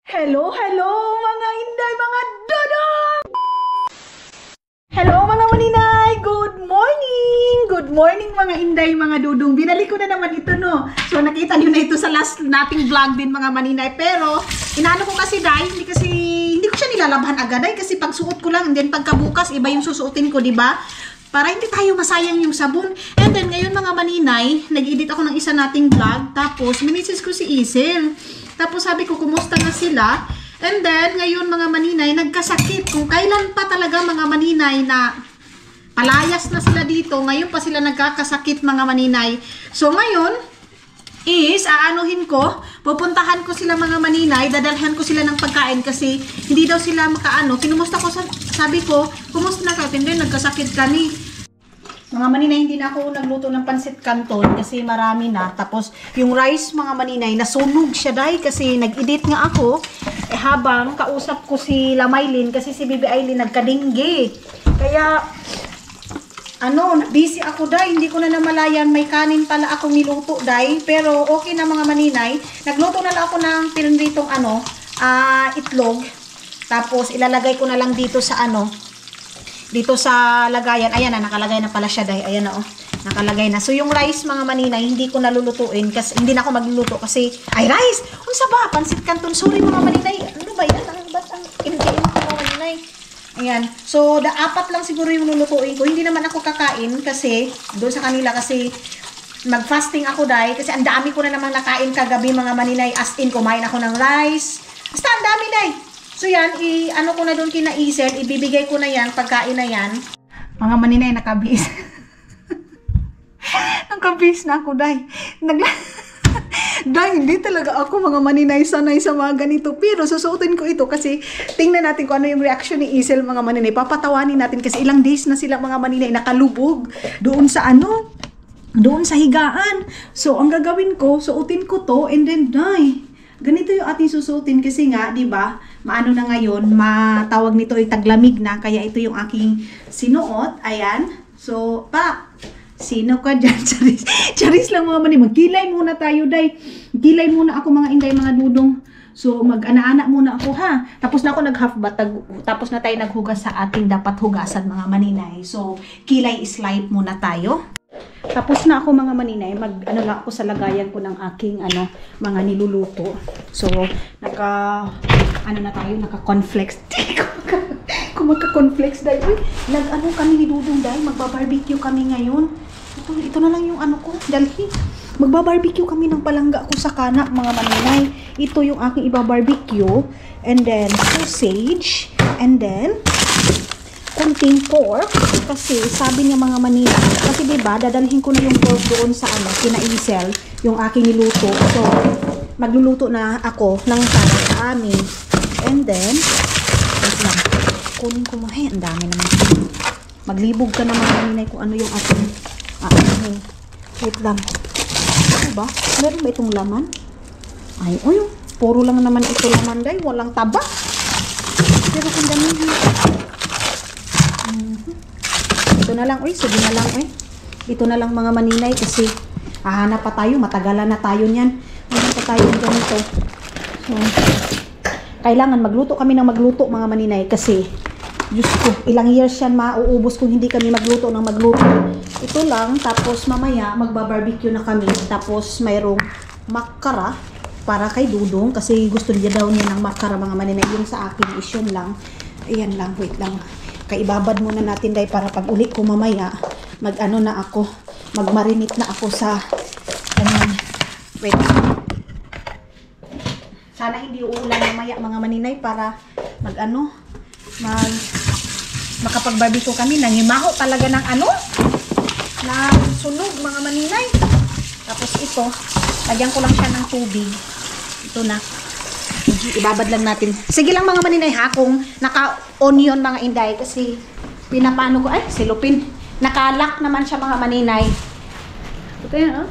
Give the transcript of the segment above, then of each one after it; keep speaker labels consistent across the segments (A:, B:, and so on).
A: Hello, hello mga inday, mga dodong! Hello mga maninay! Good morning! Good morning mga inday, mga dudong. Binalik ko na naman ito, no? So nakita nyo na ito sa last nating vlog din mga maninay. Pero inaano ko kasi dahil hindi ko siya nilalabhan agad ay kasi pagsuot ko lang and then pagkabukas iba yung susuotin ko, di ba? Para hindi tayo masayang yung sabon. And then ngayon mga maninay, nag-edit ako ng isa nating vlog. Tapos minisis ko si Isel. Tapos sabi ko, kumusta na sila? And then, ngayon mga maninay, nagkasakit. Kung kailan pa talaga mga maninay na palayas na sila dito, ngayon pa sila nagkakasakit mga maninay. So ngayon, is, aanuhin ko, pupuntahan ko sila mga maninay, dadalhan ko sila ng pagkain kasi hindi daw sila makaano. Kinumusta ko, sabi ko, kumusta na ka? And then, nagkasakit kami. Mga maninay, hindi na ako nagluto ng pansit canton kasi marami na. Tapos, yung rice, mga maninay, nasunog siya dahil kasi nag-edit nga ako. Habang kausap ko si Lamaylin kasi si Bibi Aileen nagkadingge. Kaya, busy ako dahil. Hindi ko na namalayan. May kanin pala akong niluto dahil. Pero, okay na mga maninay. Nagluto na lang ako ng pinritong itlog. Tapos, ilalagay ko na lang dito sa dito sa lagayan. Ayan na, nakalagay na pala siya dahil. Ayan na, nakalagay na. So, yung rice, mga maninay, hindi ko nalulutuin kasi hindi na ako magluluto kasi, rice! Unsa ba? Pansit canton. Sorry, mga maninay. Ano ba yan? Ba't ang MDM ko, mga maninay? Ayan. So, apat lang siguro yung lulutuin ko. Hindi naman ako kakain kasi, doon sa kanila kasi, mag-fasting ako dahil kasi ang dami ko na naman nakain kagabi, mga maninay. As in, kumain ako ng rice. Basta, ang dami dahil. So yan, ko na doon kina Isel, ibibigay ko na yan, pagkain na yan. Mga maninay, nakabis. Nakabis na ako, day. Day, hindi talaga ako mga maninay sanay sa mga ganito. Pero susuotin ko ito kasi tingnan natin kung ano yung reaction ni Isel, mga maninay. Papatawanin natin kasi ilang days na sila mga maninay nakalubog doon sa doon sa higaan. So, ang gagawin ko, suotin ko to and then, day, ganito yung ating susuotin kasi nga, di ba? Maano na ngayon, matawag nito ay taglamig na, kaya ito yung aking sinuot. Ayan. So, sino ka dyan? Charis. Charis lang mga maninay. Magkilay muna tayo, day. Kilay muna ako mga inday, mga dudong. So, mag-ana-ana muna ako, ha? Tapos na ako nag-half bath, tapos na tayo naghugas sa ating dapat hugasan, mga maninay. So, kilay slide muna tayo. Tapos na ako mga maninay, lang ako sa lagayan ko ng aking mga niluluto. So, naka-cornflakes. Kung magka-cornflakes dahil, kami ni Dudong dahil, magba-barbecue kami ngayon. Ito na lang yung ko, dahil magba-barbecue kami ng palangga ko sa kana, mga maninay. Ito yung aking iba-barbecue, and then sausage, and then kunting pork kasi sabi niya mga manila kasi diba dadalhin ko na yung pork doon sa kina Isel yung aking niluto. So magluluto na ako ng para sa amin and then wait lang, kunin ko mo. Ang dami naman. Maglibog ka na mga maninay kung ano yung ating wait lang. Ano ba? Meron ba itong laman? Puro lang naman ito laman dahil walang taba pero kung dami ito na lang, sige na lang, ito na lang mga maninay kasi hahanap pa tayo, matagalan na tayo niyan. Hahanap pa tayo ganito. So, kailangan magluto kami ng magluto mga maninay kasi Diyos ko, ilang years yan mauubos kung hindi kami magluto ng magluto. Ito lang, tapos mamaya magba-barbecue na kami. Tapos mayroong makara para kay Dudong kasi gusto niya daw niya ng makara mga maninay. Yung sa akin is yun lang. Ayan lang, wait lang. Kaibabad muna natin dahil para pag uli ko mamaya magmarinate na ako sa wait. Sana hindi uulan mamaya mga maninay para makapag-barbecue kami. Nangimaho talaga ng ng sunog mga maninay. Tapos ito, lagyan ko lang siya ng tubig. Ito na. Ibabad lang natin. Sige lang mga maninay ha, kung naka-onion mga inday kasi pinapano ko, silupin. Nakalak naman siya mga maninay. Ito yun,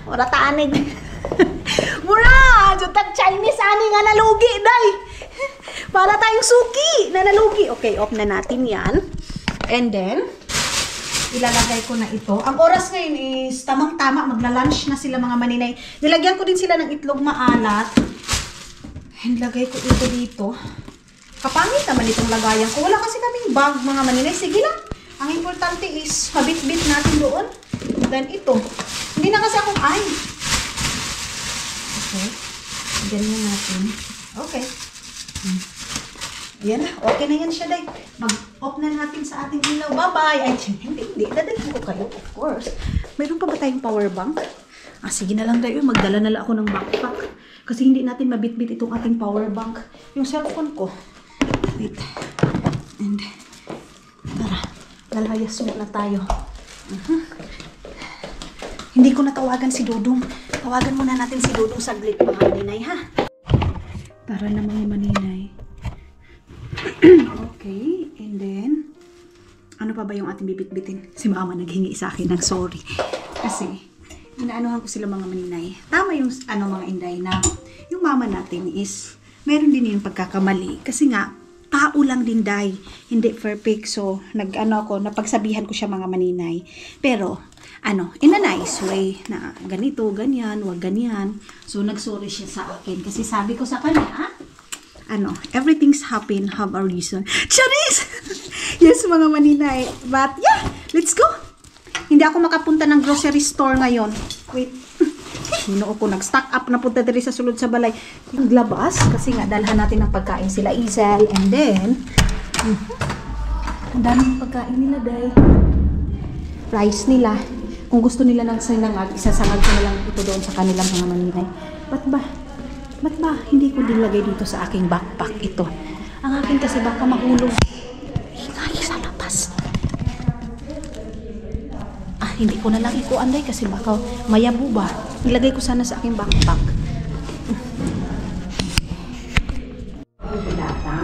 A: Mura taanig. Mura! Jutag Chinese ani nga nalugi, day. Para tayong suki na nalugi. Okay, off na natin yan. And then, ilalagay ko na ito. Ang oras ngayon is tamang-tama. Magla-lunch na sila mga maninay. Nilagyan ko din sila ng itlog maalat. Lagay ko ito dito. Kapangit naman itong lagayan ko. Wala kasi kaming bag, mga maninay. Sige lang. Ang importante is, mabit-bit natin doon. Then ito. Hindi na kasi akong ay. Okay. Ganyan natin. Okay. Ayan na. Okay na yan siya, day. Mag-off na natin sa ating ilaw. Bye-bye. Ay, hindi. Dadalhin ko kayo, of course. Mayroon pa ba tayong power bank? Sige na lang, day. Magdala na lang ako ng backpack. Kasi hindi natin mabit-bit itong ating power bank. Yung cellphone ko. Wait. And, tara. Lalayas muna tayo. Hindi ko natawagan si Dudong. Tawagan muna natin si Dudong saglit, mga maninay, ha? Tara na, mga maninay. Okay. And then, ano pa ba yung ating bibit-bitin? Si mama naghingi sa akin ng sorry. Kasi, inaanuhan ko sila, mga maninay. Tama yung mga inday na yung mama natin is meron din yung pagkakamali. Kasi nga, tao lang din, day. Hindi perfect. So, napagsabihan ko siya, mga maninay. Pero, in a nice way na ganito, ganyan, wag ganyan. So, nagsorry siya sa akin. Kasi sabi ko sa kanya, everything's happen, have a reason. Charis! Yes, mga maninay. But, yeah, let's go. Hindi ako makapunta ng grocery store ngayon. Wait. Sino ako nag-stock up na punta diri sa sulod sa balay. Naglabas kasi nga dalhan natin ng pagkain sila Izel. And then, ang daming pagkain nila, day. Rice nila. Kung gusto nila ng sinangag, isasangag ko na lang ito doon sa kanilang mga maninay. Ba't ba hindi ko dilagay dito sa aking backpack ito? Ang akin kasi baka mahulog. Hingay sa labas. Hindi ko na lang ikuanday kasi baka mayabo ba. Ilagay ko sana sa aking backpack.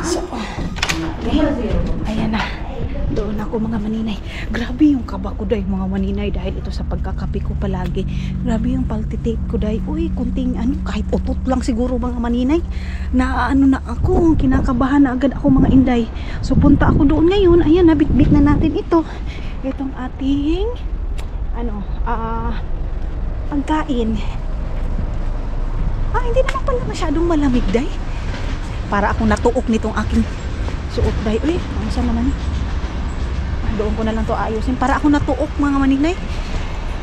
A: So, ayan na. Doon ako, mga maninay. Grabe yung kaba ko, day, mga maninay, dahil ito sa pagkakape ko palagi. Grabe yung paltitate ko, day. Uy, kunting kahit utot lang siguro, mga maninay. Na ako, kinakabahan na agad ako, mga inday. So punta ako doon ngayon. Ayan, nabitbit na natin ito. Itong ating pagkain. Hindi naman pala masyadong malamig, day. Para akong natuok nitong aking suot, day. Uy, saan naman? Doon ko na lang to ayusin. Para ako natuok, mga maninay.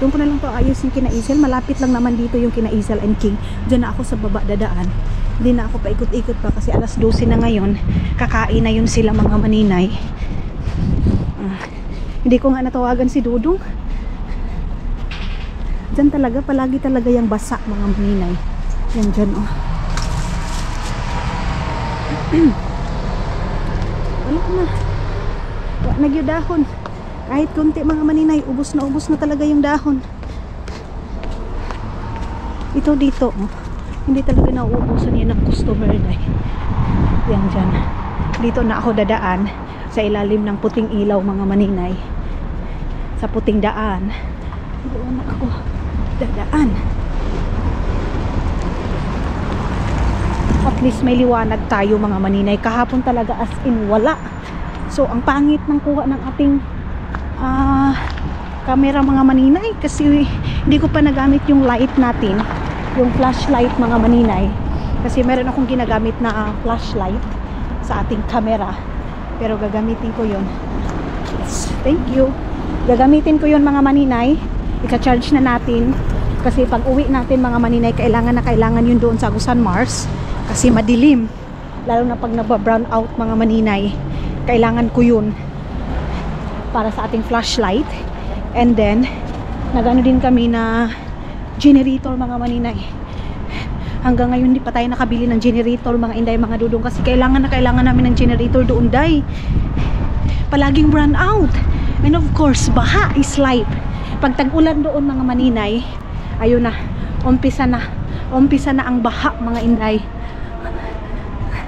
A: Doon ko na lang to ayusin kina Isel. Malapit lang naman dito yung kina Isel and King. Diyan na ako sa baba dadaan. Hindi na ako paikot-ikot pa kasi alas 12 na ngayon. Kakain na yun sila, mga maninay. Hindi ko nga natawagan si Dudong. Diyan talaga, palagi talaga yung basa, mga maninay. Yan dyan, oh. Wala na. Wala na yung dahon. Kahit konti, mga maninay, ubos na talaga yung dahon. Ito dito, oh. Hindi talaga nauubusan yan ng customer, day. Yan dyan. Dito na ako dadaan sa ilalim ng puting ilaw, mga maninay. Sa puting daan. Doon na ako dadaan. At least may liwanag tayo, mga maninay. Kahapon talaga as in wala. So ang pangit ng kuha ng ating camera, mga maninay, kasi hindi ko pa nagamit yung light natin, yung flashlight, mga maninay, kasi meron akong ginagamit na flashlight sa ating camera, pero gagamitin ko yun. Yes, thank you. Gagamitin ko yun, mga maninay. Ika-charge na natin kasi pag uwi natin, mga maninay, kailangan yun doon sa Agusan Mars kasi madilim, lalo na pag naba-brown out, mga maninay. Kailangan ko yun para sa ating flashlight. And then nagano din kami na generator, mga maninay. Hanggang ngayon hindi pa tayo nakabili ng generator, mga inday, mga dudong, kasi kailangan namin ng generator doon, day. Palaging brown out. And of course, baha is life. Pag tag-ulan doon, mga maninay, ayun na, umpisa na ang baha, mga inday.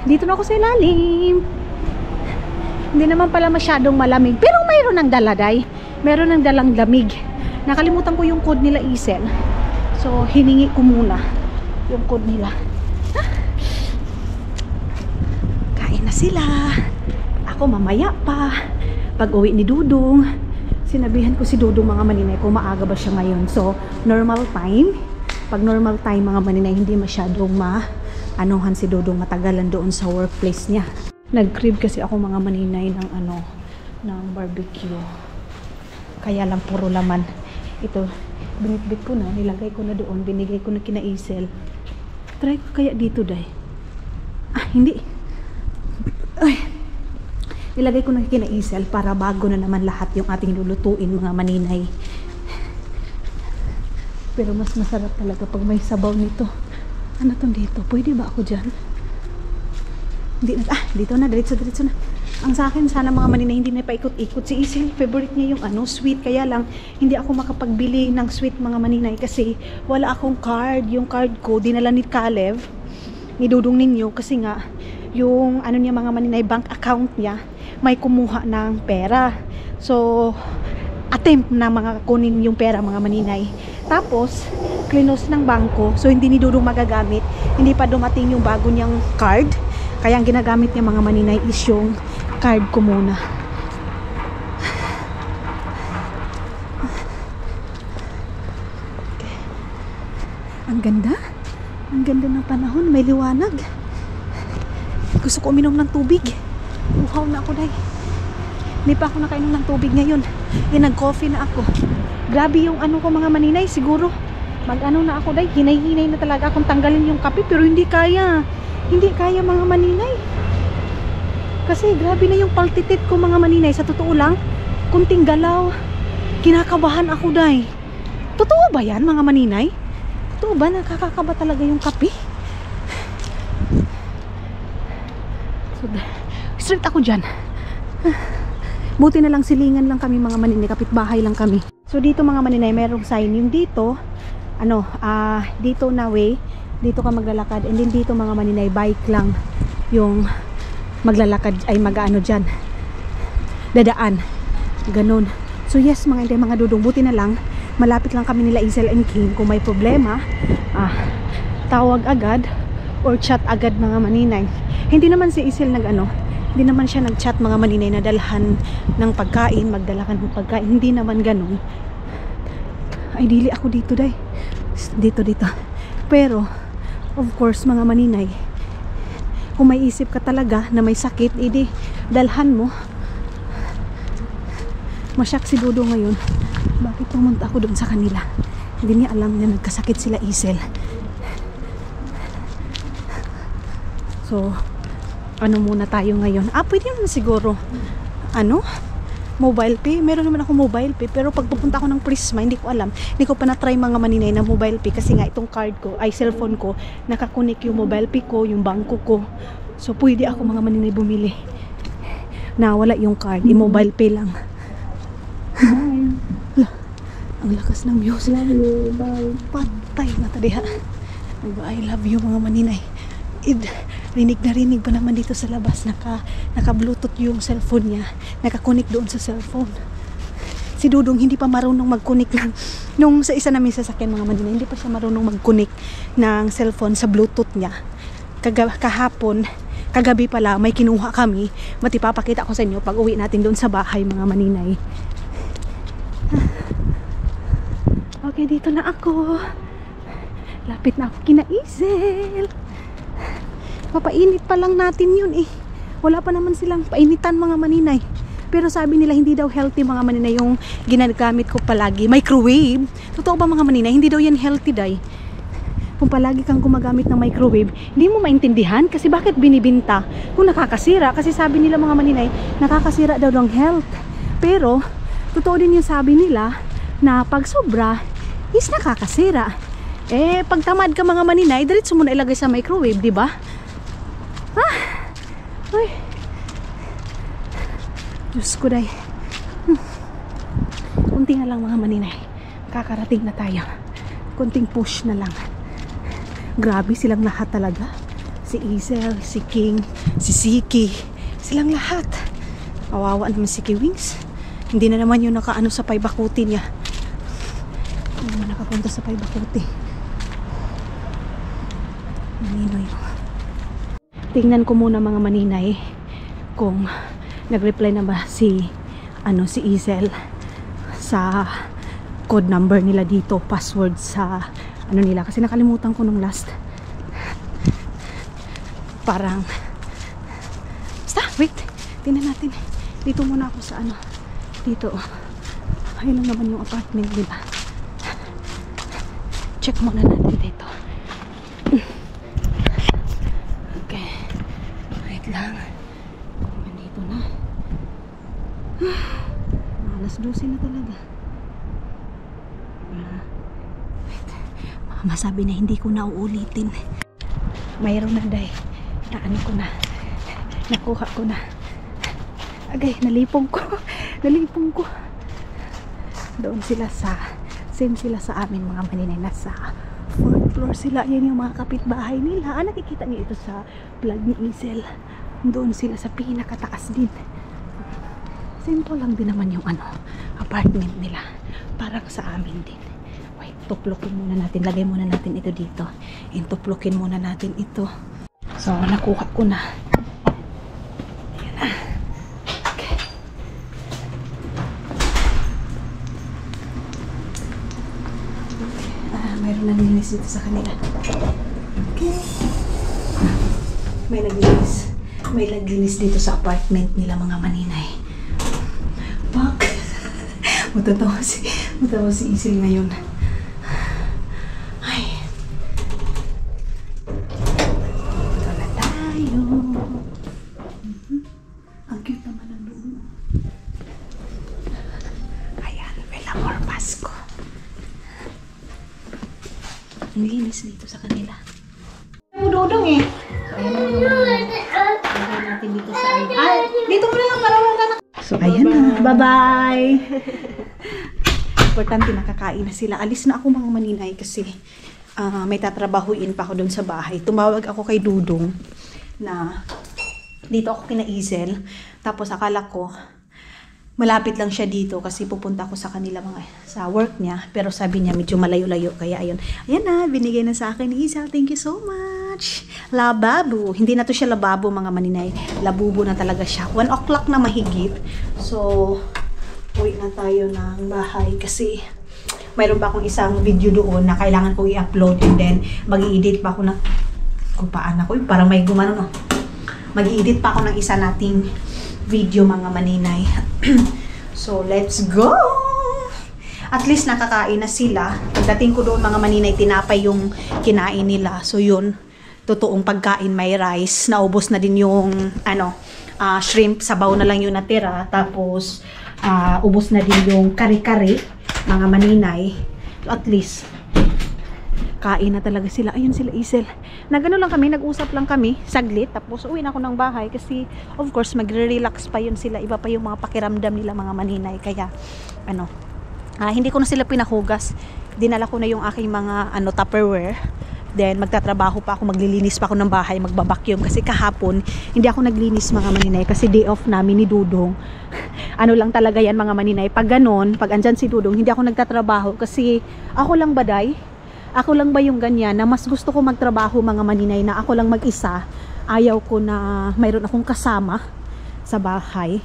A: Dito na ako sa ilalim. Hindi naman pala masyadong malamig, pero mayroon ng daladay. Meron ng dalang lamig. Nakalimutan ko yung code nila, Isel. So, hiningi ko muna yung code nila. Kain na sila. Ako mamaya pa. Pag uwi ni Dudong, sinabihan ko si Dudong, mga maninay, kung maaga ba siya ngayon. So, normal time. Pag normal time, mga maninay, hindi masyadong anuhan si Dudong matagalan doon sa workplace niya. Nag-crib kasi ako mga maninay ng ng barbecue. Kaya lang puro laman. Ito, binitbit ko na, nilagay ko na doon, binigay ko na kina Isel. Try ko kaya dito, day. Hindi. Ay. Nilagay ko na kina Isel para bago na naman lahat yung ating lulutuin mga maninay. Pero mas masarap talaga pag may sabaw nito. Ano tong dito? Pwede ba ako dyan? Hindi na, dito na, diretso na. Ang sa akin, sana mga maninay hindi na paikot-ikot. Si Isel, favorite niya yung sweet. Kaya lang, hindi ako makapagbili ng sweet mga maninay kasi wala akong card. Yung card ko, dinala ni Caleb, ni Dudong ninyo, kasi nga, yung niya mga maninay, bank account niya, may kumuha ng pera. So, attempt na mga kunin yung pera mga maninay. Tapos, close ng bangko. So, hindi ni Dudong magagamit. Hindi pa dumating yung bago niyang card. Kaya ang ginagamit niya mga maninay is yung card ko muna. Okay. Ang ganda. Ang ganda ng panahon. May liwanag. Gusto ko uminom ng tubig. Uhaw na ako, day. Hindi pa ako nakainom ng tubig ngayon. Nag-coffee na ako. Grabe yung ko mga maninay. Siguro na ako, day. Hinay-hinay na talaga akong tanggalin yung kape. Pero hindi kaya. Hindi kaya mga maninay. Kasi grabe na yung paltitit ko mga maninay. Sa totoo lang, kunting galaw, kinakabahan ako, day. Totoo ba yan mga maninay? Totoo ba nakakakaba talaga yung kape? So, straight ako dyan. Buti na lang silingan lang kami mga maninay. Kapitbahay lang kami. So dito mga maninay, merong sign. Yung dito, dito na way, dito ka maglalakad. And then dito mga maninay, bike lang yung maglalakad ay dyan, dadaan, ganun. So yes mga hindi, mga dudong, buti na lang malapit lang kami nila Isel and King. Kung may problema, tawag agad or chat agad mga maninay. Hindi naman si Isel hindi naman siya nag-chat mga maninay na dalhan ng pagkain, magdala ka ng pagkain, hindi naman ganun. Ay dili ako dito, day. Dito. Pero of course mga maninay, kung may isip ka talaga na may sakit, edi dalhan mo. Masyak si Dodo ngayon. Bakit pumunta ako doon sa kanila? Hindi niya alam na nagkasakit sila Isel. So, muna tayo ngayon? Pwede naman siguro. Mobile pay. Meron naman ako mobile pay. Pero pag pupunta ako ng Prisma, hindi ko alam. Hindi ko pa na-try mga maninay na mobile pay. Kasi nga itong card ko, cellphone ko, nakakunik yung mobile pay ko, yung bangko ko. So, pwede ako mga maninay bumili. Na wala yung card. I-mobile pay lang. Ang lakas ng music. Love you. Bye. Patay na tadiha. I love you mga maninay. Rinig na rinig pa naman dito sa labas. Naka-bluetooth yung cellphone niya. Nakakunik doon sa cellphone. Si Dudong hindi pa marunong mag-kunik nung sa isa namin sasakyan mga maninay. Hindi pa siya marunong mag-kunik ng cellphone sa bluetooth niya. Kagabi pala may kinuha kami. Matipapakita ko sa inyo pag uwi natin doon sa bahay mga maninay. Okay, dito na ako. Lapit na ako kina Isel. Papainit pa lang natin yun eh. Wala pa naman silang painitan mga maninay. Pero sabi nila hindi daw healthy mga maninay yung ginagamit ko palagi. Microwave. Totoo ba mga maninay? Hindi daw yan healthy, day. Kung palagi kang gumagamit ng microwave, hindi mo maintindihan kasi bakit binibinta kung nakakasira. Kasi sabi nila mga maninay, nakakasira daw ng health. Pero, totoo din yung sabi nila na pag sobra is nakakasira. Pag tamad ka mga maninay, diretso mo na ilagay sa microwave, di ba? Ay. Diyos ko, day. Kunti na lang mga maninay. Kakarating na tayo. Kunting push na lang. Grabe silang lahat talaga. Si Isel, si King, si Siki. Silang lahat. Kawawa naman si Wings. Hindi na naman yung nakaano sa paybakuti niya. Hindi naman nakapunta sa paybakuti. Maninoy. Tingnan ko muna mga maninay kung nag-reply na ba si Isel sa code number nila dito, password sa nila kasi nakalimutan ko nung last. parang basta, wait, tingnan natin. Dito muna ako sa ano, dito. Ayun lang naman yung apartment, diba? Check muna natin dito. Okay, wait lang. Nandito na. Alas 12 na talaga. Wait, masabi na hindi ko na uulitin. Mayroon na day. Naano ko na. Nakuha ko na. Agay, nalipong ko. Nalipong ko. Doon sila sa, same sila sa amin mga maninay. Nasa 4th floor sila. Yan yung mga kapitbahay nila. Nakikita niyo ito sa vlog ni Isel. Doon sila sa pinakataas din. Simple lang din naman yung ano, apartment nila. Parang sa amin din. Wait, tuplukin muna natin. Lagay muna natin ito dito. Tuplukin muna natin ito. So, nakuha ko na. Ayan na. Okay. Mayroon naglinis dito sa kanila. Okay. May naglinis dito sa apartment nila mga maninay. Pak! Matatawa si Isil ngayon. Ay. Ito na tayo. Ang cute naman ang loob. Ayan, Belamor Pasko. Ang linis dito sa kanila. Dudong eh. So, ayan na natin dito sa ano. Ay, dito mo na lang para wala na. So, ayan na. Bye-bye. Importante nakakain na sila. Alis na ako mga maninay kasi may tatrabahuin pa ako doon sa bahay. Tumawag ako kay Dudong na dito ako kina Isel. Tapos akala ko malapit lang siya dito kasi pupunta ako sa kanila sa work niya. Pero sabi niya medyo malayo-layo. Kaya ayun. Ayan na. Binigay na sa akin ni Isel. Thank you so much. Lababo. Hindi na to siya lababo mga maninay. Labubo na talaga siya. 1 o'clock na mahigit. So, uwi na tayo ng bahay kasi mayroon pa akong isang video doon na kailangan kong i-upload and then mag-i-edit pa ako ng kupaan ako. Parang may gumano no. Mag-i-edit pa ako ng isa nating video mga maninay. So, let's go! At least nakakain na sila. Pagdating ko doon mga maninay, tinapay yung kinain nila. So, yun. Totoong pagkain, may rice. Naubos na din yung shrimp. Sabaw na lang yung natira. Tapos, ubos na din yung kare-kare. Mga maninay. So, at least, kain na talaga sila. Ayun sila, Isel. Nagano lang kami, nag-usap lang kami. Saglit. Tapos, uwi na ako ng bahay. Kasi, of course, magre-relax pa yun sila. Iba pa yung mga pakiramdam nila, mga maninay. Kaya, hindi ko na sila pinahugas. Dinala ko na yung aking mga Tupperware. Then magtatrabaho pa ako, maglilinis pa ako ng bahay, magbabacuum kasi kahapon hindi ako naglinis mga maninay kasi day off namin ni Dudong. Ano lang talaga yan mga maninay, pag ganon, pag andyan si Dudong, hindi ako nagtatrabaho kasi ako lang ba yung ganyan na mas gusto ko magtrabaho mga maninay na ako lang mag-isa. Ayaw ko na mayroon akong kasama sa bahay.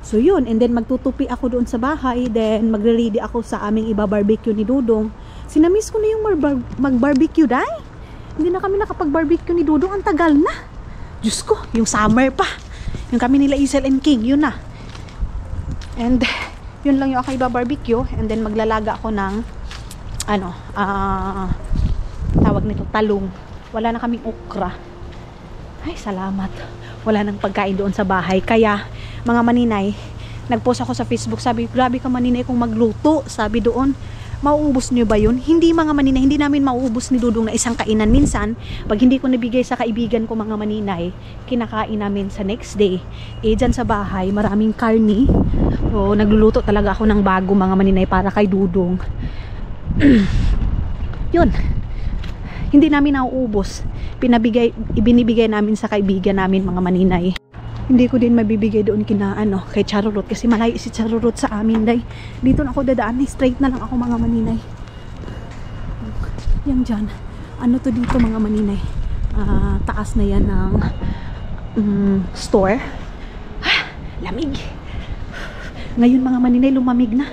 A: So yun, and then magtutupi ako doon sa bahay, then magre-ready ako sa aming iba-barbecue ni Dudong. Sinamiss ko na yung mag-barbecue, day. Hindi na kami nakapag-barbecue ni Dudong. Ang tagal na. Diyos ko, yung summer pa. Yung kami nila Isel and King, yun na. And, yun lang yung aking barbecue. And then, maglalaga ako ng, tawag nito, talong. Wala na kaming okra. Ay, salamat. Wala nang pagkain doon sa bahay. Kaya, mga maninay, nag-post ako sa Facebook. Sabi, grabe ka maninay kung magluto. Sabi doon, mauubos niyo ba yun? Hindi mga maninay, hindi namin mauubos ni Dudong na isang kainan. Minsan, pag hindi ko nabigay sa kaibigan ko mga maninay, kinakain namin sa next day. Dyan sa bahay, maraming karni. So, nagluluto talaga ako ng bago mga maninay para kay Dudong. Yun. Hindi namin nauubos. Ibinibigay namin sa kaibigan namin mga maninay. Hindi ko din mabibigay doon kay Charurot kasi malayo si Charurot sa amin, day. Dito na ako dadaan, straight na lang ako mga maninay. Yan dyan. Ano to dito mga maninay? Taas na yan ng store. Lamig. Ngayon mga maninay, lumamig na.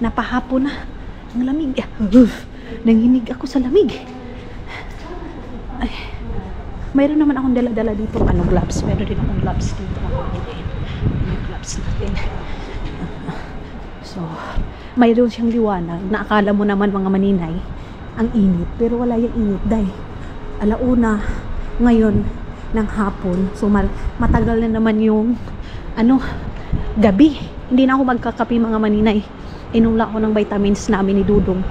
A: Napahapon na. Ang lamig. Nanginig ako sa lamig. Ay. mayroon naman akong dala-dala dito, gloves. Meron din akong gloves dito. Yung gloves natin. So, mayroon siyang liwanag na akala mo naman mga maninay, ang init. Pero wala yung init, dahil alauna ngayon ng hapon. So, matagal na naman yung gabi. Hindi na ako magkakape mga maninay. Inom lang ako ng vitamins namin ni Dudong.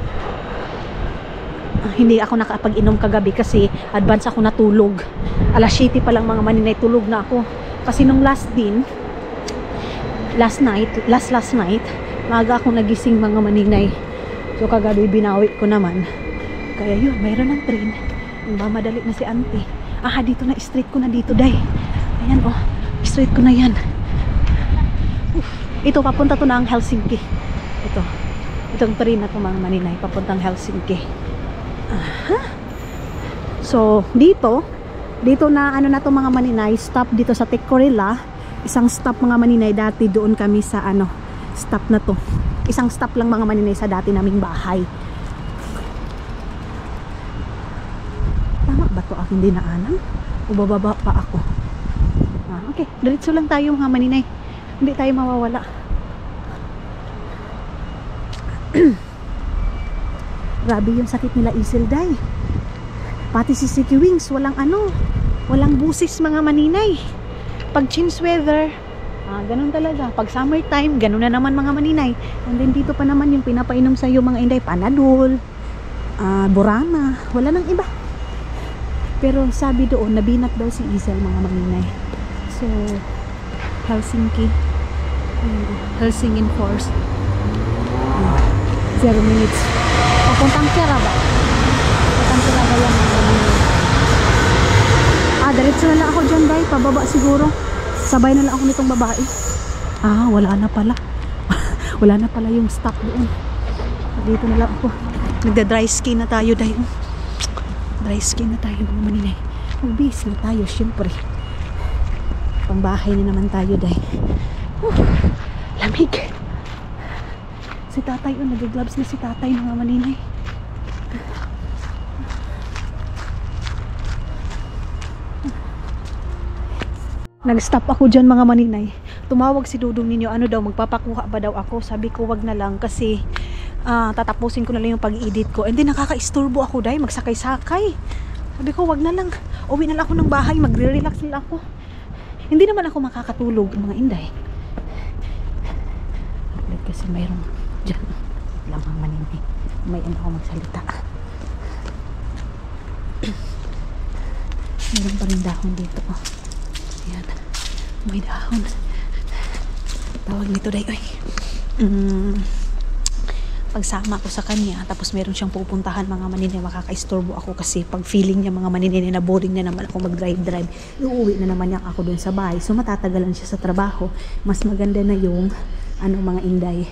A: Hindi ako nakapag-inom kagabi kasi advance ako natulog. Alas 7 pa lang mga maninay, tulog na ako. Kasi nung last night, maaga ako nagising mga maninay. So kagabi binawi ko naman. Kaya yun, mayroon ng train. Mamadali na si auntie. Dito na, straight ko na dito, day. Ayan, straight ko na yan. Ito, papunta to na ang Helsinki. Itong train na to mga maninay, papuntang Helsinki. So, dito na na to mga maninay, stop dito sa Tikkurila. Isang stop mga maninay, dati doon kami sa stop na to. Isang stop lang mga maninay sa dati naming bahay. Tama ba to aking dinaanan? O bababa pa ako? Okay, diretso lang tayo mga maninay. Hindi tayo mawawala. Grabe yung sakit nila Isilday. Pati si Siki Wings, walang busis mga maninay. Pag change weather, ganun talaga. Pag summertime, ganun na naman mga maninay. And then dito pa naman yung pinapainom sa iyo mga inday, Panadol, Burana, wala nang iba. Pero sabi doon, nabinat daw si Isel mga maninay. So, Helsingin Force 0 minutes papuntang Keraba yan diretso na lang ako dyan day, pababa siguro, sabay na lang ako nitong babae. Wala na pala yung stop doon, dito na lang ako. Nagda-dry skin na tayo day, dry skin na tayo mga maninay, magbihis na tayo syempre, pang bahay na naman tayo day. Lamig. Si tatay, nag-gloves na si tatay mga maninay. Nag-stop ako dyan mga maninay. Tumawag si Dudong ninyo, magpapakuha ba daw ako? Sabi ko wag na lang kasi tatapusin ko na lang yung pag-edit ko. And then nakaka-istorbo ako dahil magsakay-sakay. Sabi ko wag na lang. Uwi na lang ako ng bahay, magre-relax na lang ako. Hindi naman ako makakatulog mga inday. Kasi mayroong dyan lang ang maninay, may ako magsalita. Mayroon pa rin dahon dito. Ayan, may dahon. Tawag nito day, pagsama ko sa kanya, tapos meron siyang pupuntahan mga maninay, makaka-istorbo ako kasi pag feeling niya mga maninay na boring na naman ako mag-drive, uuwi na naman niya ako dun sa bahay. So matatagalan siya sa trabaho. Mas maganda na yung mga inday,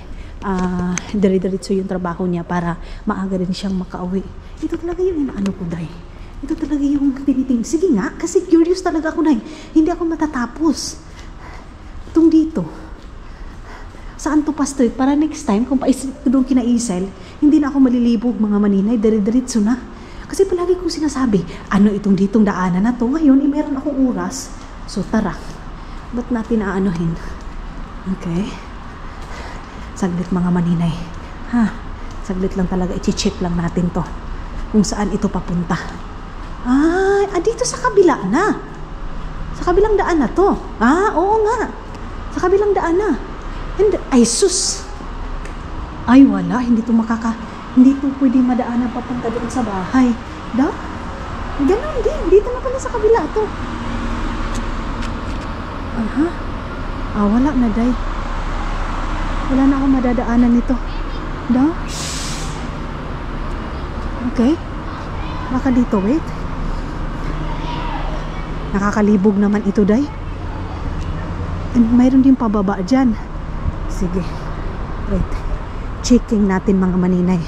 A: dire-diretso yung trabaho niya para maaga rin siyang makauwi. Ito talaga yung inaano ko day. Ito talaga yung tiniting. Sige nga, kasi curious talaga ako day. Hindi ako matatapos. Itong dito. Saan to pa straight? Para next time, kung pa-street ko doon kina-Isel, hindi na ako malilibog mga maninay, dire-diretso na. Kasi palagi kong sinasabi, itong ditong daanan na to. Ngayon, meron akong oras. So tara, ba't natin aanuhin? Okay. Saglit mga maninay. Saglit lang talaga. I-check lang natin to. Kung saan ito papunta. Dito sa kabila na. Sa kabilang daan na to. Oo nga. Sa kabilang daan na. Ay sus. Ay wala. Hindi to pwede madaanan papunta doon sa bahay. Ganun din. Dito na pala sa kabila to. Wala na day. Wala na akong madadaanan nito. Okay. Baka dito, wait. Nakakalibog naman ito, day. And mayroon din pababa dyan. Sige. Wait. Checking natin mga maninay.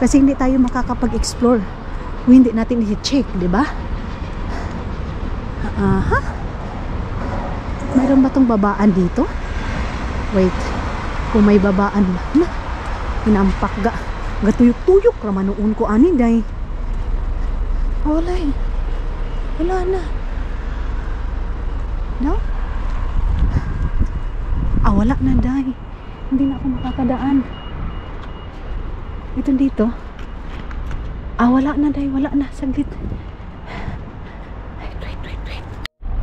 A: Kasi hindi tayo makakapag-explore kung hindi natin i-check, di ba? Mayroon ba tong babaan dito? Wait. Kung may babaan na. Hinampak ga. Gatuyok-tuyok. Ramanoon ko anin day. Wala eh. Wala na. No? Wala na, day. Hindi na ako makakadaan. Ito dito. Wala na, day. Wala na. Saglit. Wait.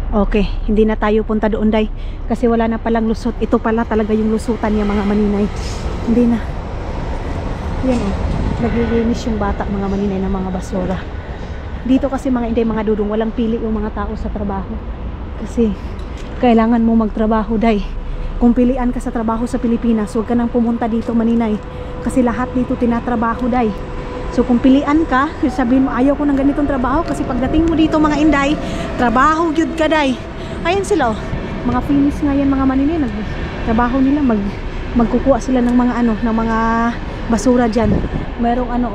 A: Okay, hindi na tayo punta doon, day. Kasi wala na palang lusot. Ito pala talaga yung lusutan niya, mga maninay. Hindi na. Yan o. Naglilinis yung bata, mga maninay, ng mga basura. Dito kasi mga inday, mga dudong, walang pili yung mga tao sa trabaho. Kasi kailangan mo magtrabaho, day. Kung pilian ka sa trabaho sa Pilipinas, huwag ka nang pumunta dito, maninay. Kasi lahat dito tinatrabaho, day. So kung pilian ka, sabihin mo ayaw ko ng ganitong trabaho, kasi pagdating mo dito, mga inday, trabaho yun ka, day. Ayan sila, oh. Mga finish nga yan, mga maninay, nagtrabaho nila, magkukuha sila ng mga ng mga basura diyan. Mayroong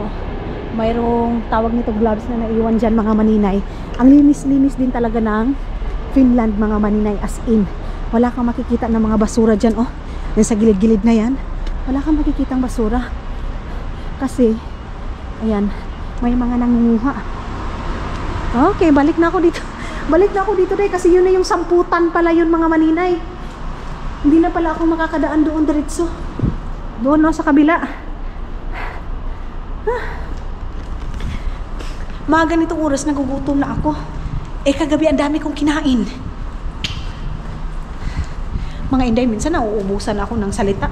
A: mayroong tawag nito, gloves na naiwan diyan, mga maninay. Ang linis-linis din talaga ng Finland, mga maninay, as in. Wala kang makikita ng mga basura dyan, oh. Yan sa gilid-gilid na yan. Wala kang makikitang basura. Kasi, ayan, may mga nangunguha. Okay, balik na ako dito. Balik na ako dito, day. Kasi yun na yung samputan pala yun, mga maninay. Hindi na pala ako makakadaan doon diretso. Doon, no, sa kabila. Mga ganitong oras, nagugutom na ako. Kagabi, ang dami kong kinain. Mga inday, minsan nauubusan ako ng salita.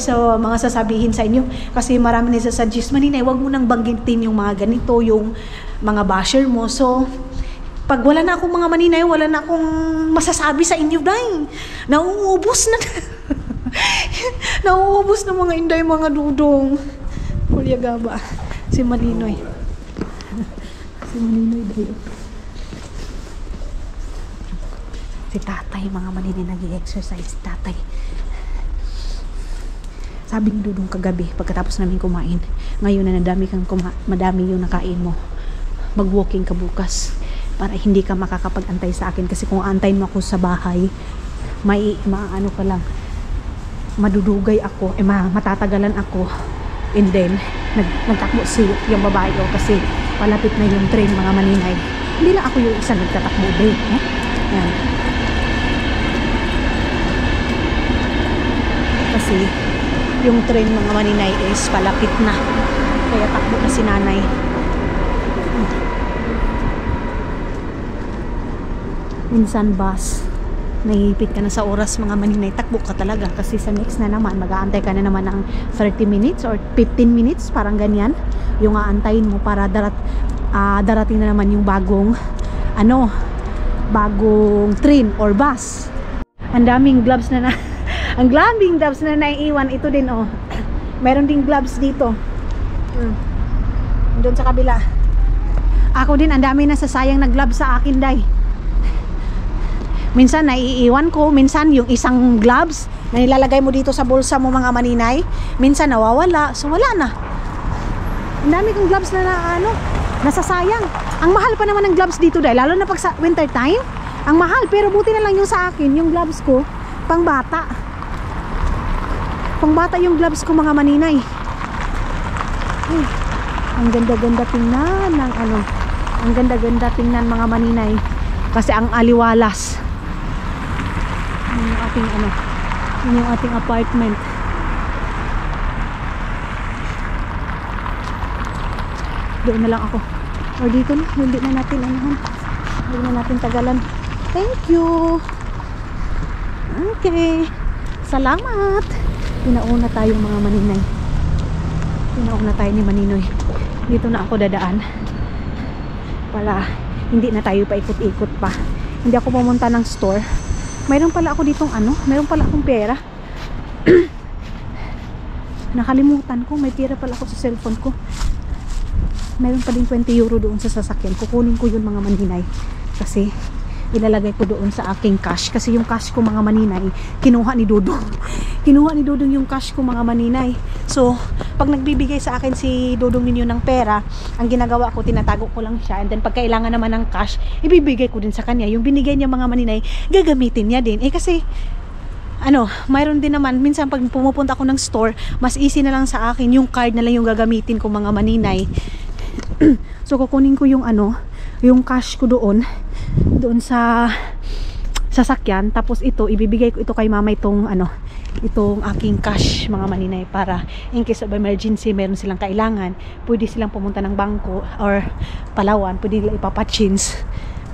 A: so mga sasabihin sa inyo, kasi marami nagsa-suggest, maninay, wag mo nang banggitin yung mga ganito, yung mga basher mo. So pag wala na akong mga maninay, wala na akong masasabi sa inyo, day. Nauubos na. Nauubos na, mga inday, mga dudong. Kuya Gaba, si Maninoy. Si Maninoy, day. Si tatay, mga maninay, nag-i-exercise. Tatay, sabi ni Dudong kagabi, pagkatapos namin kumain, ngayon na madami yung nakain mo, mag-walking ka bukas para hindi ka makakapag-antay sa akin. Kasi kung antayin mo ako sa bahay, maano ka lang, madudugay ako, matatagalan ako. And then nagtakbo yung babae ko kasi palapit na yung train, mga maninay. Hindi lang ako yung isa nagtatakbo, eh. Yan. Kasi yung train, mga maninay, is palapit na, kaya takbo na si nanay. Minsan bus, nahihipit ka na sa oras, mga maninay, takbo ka talaga. Kasi sa next na naman, mag-aantay ka na naman ng 30 minutes or 15 minutes, parang ganyan yung aantayin mo para darating na naman yung bagong train or bus. Ang daming gloves na ang daming gloves na naiiwan. Ito din, oh. Meron ding gloves dito. Doon sa kabila. Ako din, ang dami na sasayang na gloves sa akin, day. Minsan naiiwan ko, minsan yung isang gloves na nilalagay mo dito sa bulsa mo, mga maninay, minsan nawawala. So wala na. Ang dami kong gloves na nasasayang. Ang mahal pa naman ng gloves dito, day, lalo na pag sa winter time. Ang mahal, pero buti na lang yung sa akin, yung gloves ko, pang bata. Pang bata yung gloves ko, mga maninay. Ay, ang ganda-ganda tingnan ng ang ganda-ganda tingnan, mga maninay. Kasi ang aliwalas. Yung ating yung ating apartment. Doon na lang ako. O dito na, hindi na natin hindi na natin tagalan. Thank you. Okay. Salamat. Pinauna tayo, mga maninay. Pinauna tayo ni Maninoy. Dito na ako dadaan. Para hindi na tayo paikot-ikot pa. Hindi ako pumunta ng store. Mayroon pala ako ditong mayroon pala akong pera. Nakalimutan ko, may pera pala ako sa cellphone ko. Mayroon pa din 20 euro doon sa sasakyan. Kukunin ko yun, mga maninay. Kasi ilalagay ko doon sa aking cash. Kasi yung cash ko, mga maninay, kinuha ni Dudong. Kinuha ni Dudong yung cash ko, mga maninay. So, pag nagbibigay sa akin si Dudong ninyo ng pera, ang ginagawa ko, tinatago ko lang siya. And then, pag kailangan naman ng cash, ibibigay ko din sa kanya. Yung binigay niya, mga maninay, gagamitin niya din. Kasi, mayroon din naman, minsan pag pumupunta ako ng store, mas easy na lang sa akin, yung card na lang yung gagamitin ko, mga maninay. So, kukunin ko yung yung cash ko doon sa sasakyan, tapos ito ibibigay ko ito kay mama, itong itong aking cash mga maninay, para in case of emergency meron silang kailangan, pwede silang pumunta ng bangko or Palawan, pwede nila ipapachins.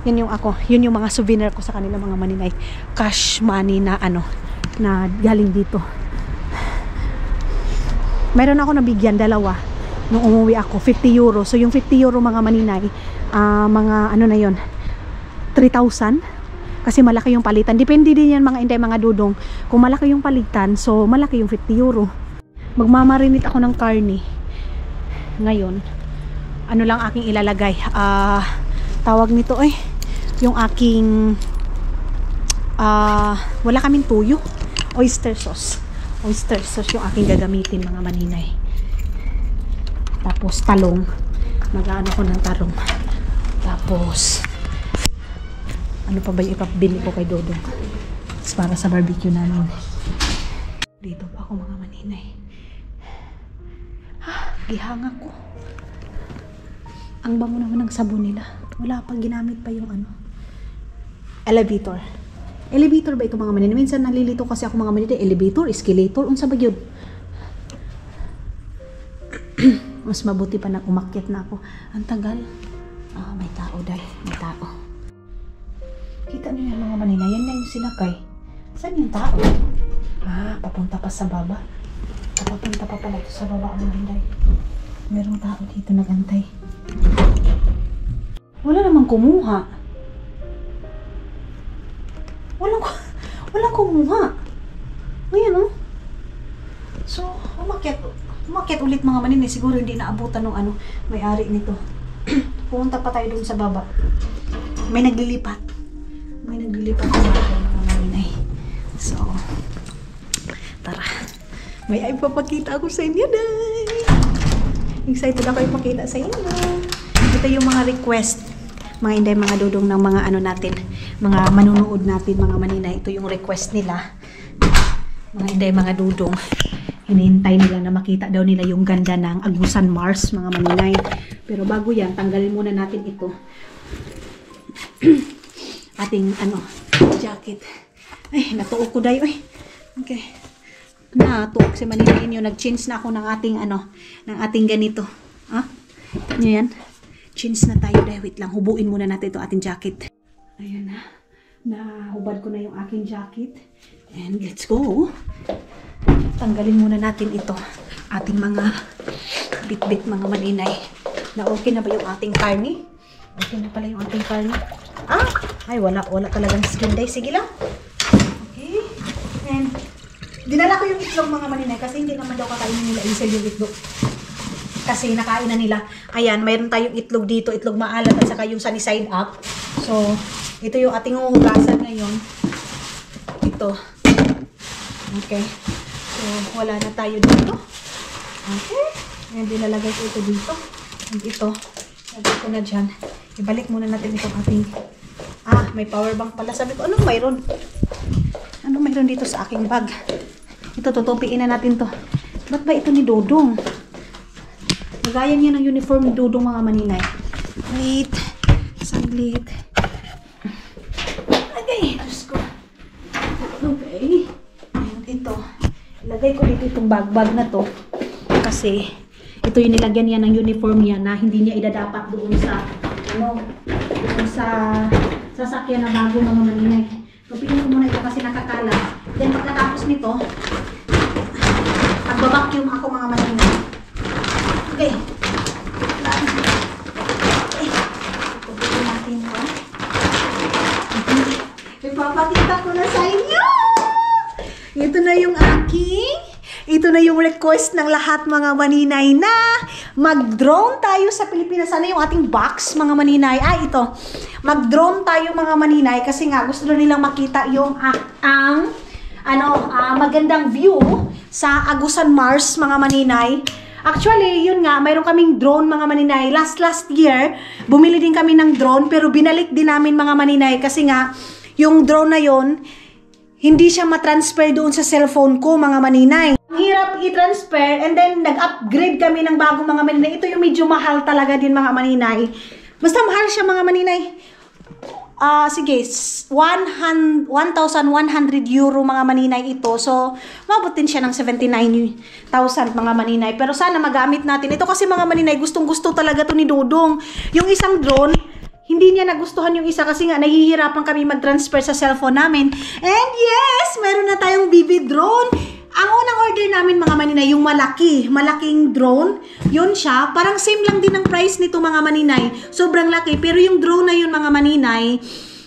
A: Yun yung mga souvenir ko sa kanila mga maninay, cash money na na galing dito. Meron ako nabigyan dalawa nung umuwi ako, 50 euro. So yung 50 euro mga maninay, mga na yon, 3,000. Kasi malaki yung palitan. Depende din yan mga inday, mga dudong. Kung malaki yung palitan, so malaki yung 50 euro. Magmamarinate ako ng karne. Ngayon, lang aking ilalagay? Tawag nito yung aking wala kaming tuyo. Oyster sauce. Oyster sauce yung aking gagamitin mga maninay. Tapos talong. Mag-ano ko ng talong. Tapos ano pa ba yung ipabili ko kay Dodong para sa barbecue namin. Dito pa ako mga maninay. Gihanga ko. Ang bango naman ng sabon nila. Wala pa, ginamit pa yung elevator. Elevator ba ito mga maninay? Minsan nalilito kasi ako mga maninay. Elevator, escalator, unsa ba yun? Mas mabuti pa na umakyat na ako. Ang tagal. May tao dahil. May tao. Kita niyo yung mga maninay, yan na yung sinakay. Saan yung tao? Papunta pa sa baba. Papunta pa pala ito sa baba ang maninay. Merong tao dito nagantay. Wala namang kumuha. Walang kumuha. Ngayon So, umakyat ulit mga maninay. Siguro hindi naabutan ng may-ari nito. Pumunta pa tayo dun sa baba. May naglilipat mga maninay. So, tara. May ipapakita ako sa inyo, day. Excited ako ipakita sa inyo. Ito yung mga request, mga inday, mga dudong ng mga natin, mga manunood natin, mga maninay. Ito yung request nila. Mga inday, mga dudong. Hinihintay nila na makita daw nila yung ganda ng Agusan Mars, mga maninay. Pero bago yan, tanggalin muna natin ito. Ating jacket. Ay, natuok ko dayo. Okay. Natuok si maninay niyo. Nag-change na ako ng ating ganito. Nyo yan. Change na tayo dayo. Wait lang. Hubuin muna natin ito ating jacket. Ayan na. Nahubad ko na yung aking jacket. And let's go. Tanggalin muna natin ito. Ating mga bit-bit mga maninay. Na okay na ba yung ating karne? Okay na pala yung ating karne. Ay, wala talagang skin day. Sige lang. Okay. And, dinala ko yung itlog mga maninay kasi hindi naman daw kakainin nila isel yung itlog. Kasi nakain na nila. Ayan, mayroon tayong itlog dito. Itlog maalat at saka yung sunny side up. So, ito yung ating huhugasan ngayon. Ito. Okay. So, wala na tayo dito. Okay. And, dinalagay ko ito dito. And ito. Lagay ko na dyan. Ibalik muna natin itong ating may power bank pala. Sabi ko, anong mayroon? Anong mayroon dito sa aking bag? Ito, tutupiin na natin to. Ba't ba ito ni Dodong? Nagaya niya ng uniform ni Dodong mga maninay. Wait. Saglit. Okay. Diyos ko. Okay. Ayan, ito. Ilagay ko dito itong bag na to. Kasi, ito yung nilagyan niya ng uniform niya na hindi niya idadapat doon sa doon sa sasakyan na bago mga maninay. Tupiin ko muna ito kasi nakakala. Then pagkatapos nito, magbabacuum ako mga maninay. Okay. Tupiin natin ito. Ipapakita ko na sa inyo. Ito na yung request ng lahat mga maninay na mag-drone tayo sa Pilipinas. Sana yung ating box mga maninay. Ito. Mag-drone tayo mga maninay kasi nga gusto nilang makita yung magandang view sa Agusan Mars mga maninay. Actually, yun nga, mayroon kaming drone mga maninay. Last year, bumili din kami ng drone pero binalik din namin mga maninay kasi nga yung drone na yun, hindi siya matransfer doon sa cellphone ko mga maninay. Ang hirap i-transfer and then nag-upgrade kami ng bagong mga maninay. Ito yung medyo mahal talaga din mga maninay. Basta mahal siya mga maninay. Sige, 1,100 euro mga maninay ito. So, mabot din siya ng 79,000 mga maninay. Pero sana magamit natin ito kasi mga maninay, gustong-gusto talaga to ni Dudong. Yung isang drone, hindi niya nagustuhan yung isa kasi nga nahihirapan kami mag-transfer sa cellphone namin. And yes, meron na tayong BB drone. Ang unang order namin mga maninay, yung malaking drone, yun siya. Parang same lang din ang price nito mga maninay. Sobrang laki. Pero yung drone na yun mga maninay,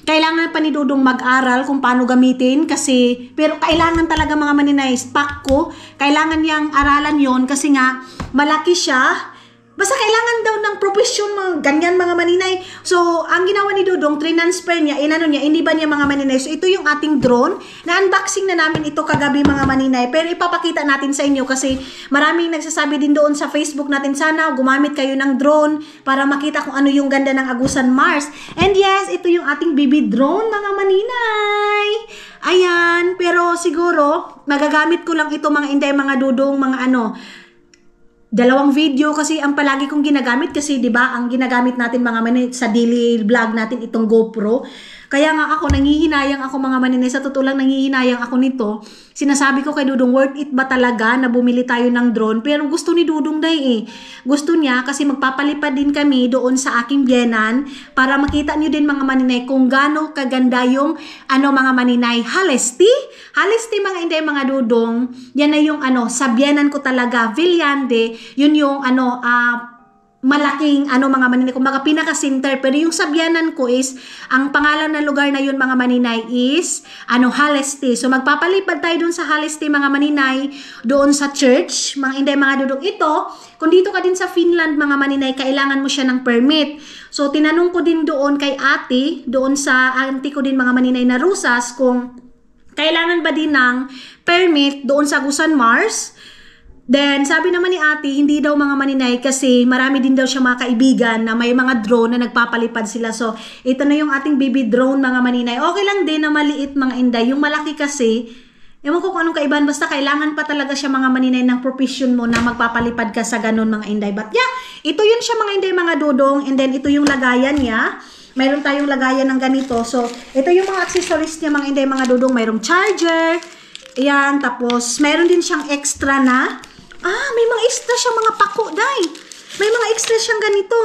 A: kailangan pa ni Dudong mag-aral kung paano gamitin kasi, pero kailangan talaga mga maninay, stock ko. Kailangan niyang aralan yon kasi nga, malaki siya. Basta kailangan daw ng profesyon mga ganyan mga maninay. So, ang ginawa ni Dudong, transfer niya, hindi ba niya mga maninay. So, ito yung ating drone. Na-unboxing na namin ito kagabi mga maninay. Pero ipapakita natin sa inyo kasi maraming nagsasabi din doon sa Facebook natin, sana gumamit kayo ng drone para makita kung ano yung ganda ng Agusan Mars. And yes, ito yung ating BB drone mga maninay. Ayan, pero siguro, magagamit ko lang ito mga Inday, mga Dudong, mga dalawang video kasi ang palagi kong ginagamit kasi 'di ba ang ginagamit natin mga maninay sa daily vlog natin itong GoPro. Kaya nga ako nangihinayang ako mga maninay, sa totoo lang nangihinayang ako nito. Sinasabi ko kay Dudong, worth it ba talaga na bumili tayo ng drone? Pero gusto ni Dudong day Gusto niya kasi magpapalipad din kami doon sa aking biyenan para makita niyo din mga maninay kung gaano kaganda yung mga maninay. Halesti mga Inday, mga Dudong. Yan na yung sa biyenan ko talaga, Villande. Yun yung malaking mga maninay, kumbaga pinaka-center, pero yung sabyanan ko is, ang pangalan ng lugar na yun mga maninay is, Halesti. So magpapalipad tayo doon sa Halesti mga maninay, doon sa church, mga Inday, mga Dudong. Ito, kung dito ka din sa Finland mga maninay, kailangan mo siya ng permit. So tinanong ko din doon kay ate, doon sa auntie ko din mga maninay na Rusas, kung kailangan ba din ng permit doon sa Agusan Mars. Then, sabi naman ni ate, hindi daw mga maninay kasi marami din daw siya mga kaibigan na may mga drone na nagpapalipad sila. So, ito na yung ating BB drone mga maninay. Okay lang din na maliit mga Inday. Yung malaki kasi, ewan ko kung anong kaibahan, basta kailangan pa talaga siya mga maninay ng profession mo na magpapalipad ka sa ganun mga Inday. But yeah, ito yun siya mga Inday, mga Dudong. And then, ito yung lagayan niya. Mayroon tayong lagayan ng ganito. So, ito yung mga accessories niya mga Inday, mga Dudong. Mayroong charger. Ayan, tapos mayroon din siyang extra na may mga extra siyang mga pako, day. May mga extra siyang ganito.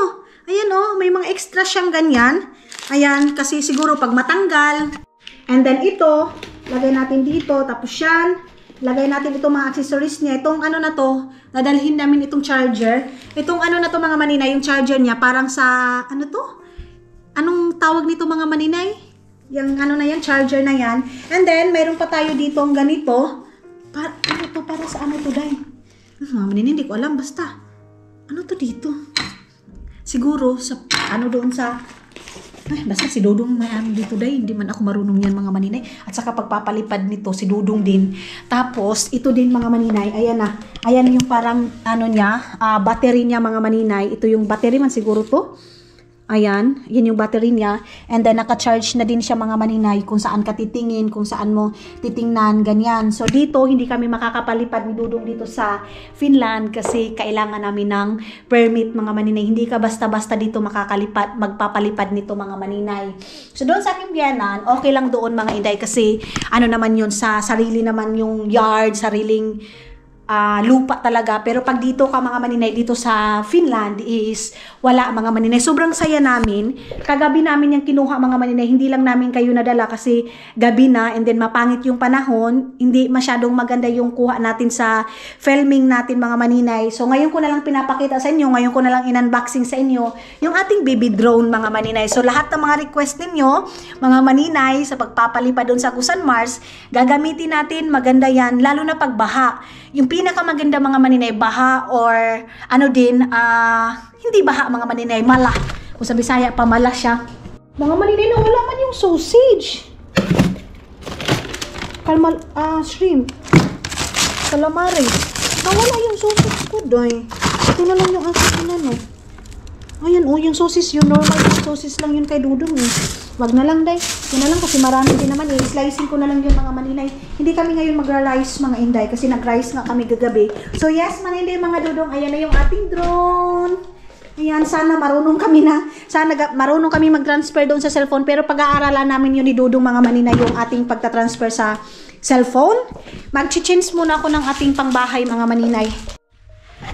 A: Ayan, may mga extra siyang ganyan. Ayan, kasi siguro pag matanggal. And then ito, lagay natin dito. Tapos yan, lagay natin itong mga accessories niya. Itong na to, dadalhin namin itong charger. Itong na to mga maninay, yung charger niya, parang sa, to? Anong tawag nito mga maninay? Yung na yan, charger na yan. And then, mayroon pa tayo dito ang ganito. Para sa to, day? Mga maninay, hindi ko alam. Basta, ano to dito? Siguro, sa, doon sa, basta si Dudong may dito day. Hindi man ako marunong yan mga maninay. At saka pagpapalipad nito, si Dudong din. Tapos, ito din mga maninay. Ayan na. Ayan yung parang, battery niya mga maninay. Ito yung battery man siguro to. Ayan, yun yung battery niya. And then, naka-charge na din siya mga maninay kung saan ka titingin, kung saan mo titingnan, ganyan. So, dito, hindi kami makakapalipad ni Dudong dito sa Finland kasi kailangan namin ng permit mga maninay. Hindi ka basta-basta dito magpapalipad nito mga maninay. So, doon sa aking biyanan, okay lang doon mga Inday kasi naman yun, sa sarili naman yung yard, sariling lupa talaga. Pero pag dito ka mga maninay, dito sa Finland is wala mga maninay. Sobrang saya namin. Kagabi namin yung kinuha mga maninay. Hindi lang namin kayo nadala kasi gabi na and then mapangit yung panahon. Hindi masyadong maganda yung kuha natin sa filming natin mga maninay. So ngayon ko na lang pinapakita sa inyo. Ngayon ko na lang in-unboxing sa inyo yung ating baby drone mga maninay. So lahat ng mga request ninyo mga maninay sa pagpapalipad doon sa Agusan Mars, gagamitin natin. Maganda yan. Lalo na pag baha. Yung pinakamaganda mga maninay, baha or hindi baha mga maninay, mala. Kung sa Bisaya pa, mala siya. Mga maninay, nawala man yung sausage. Shrimp. Calamari. Nawala yung sausage ko, doy. Ito na lang yung aking Ayan, yung sausage, yung normal yung sausage lang yun kay Dudong Wag na lang, day. Yun na lang kasi marami din naman slicing ko na lang yung mga maninay. Hindi kami ngayon magra-rice mga Inday kasi nag-rice nga kami gagabi. So yes, mga Inday, mga Dudong, ayan na yung ating drone. Ayan, sana marunong kami marunong kami mag-transfer doon sa cellphone. Pero pag-aaralan namin yun ni Dudong mga manina yung ating pagta-transfer sa cellphone. Mag-change muna ako ng ating pangbahay mga maninay.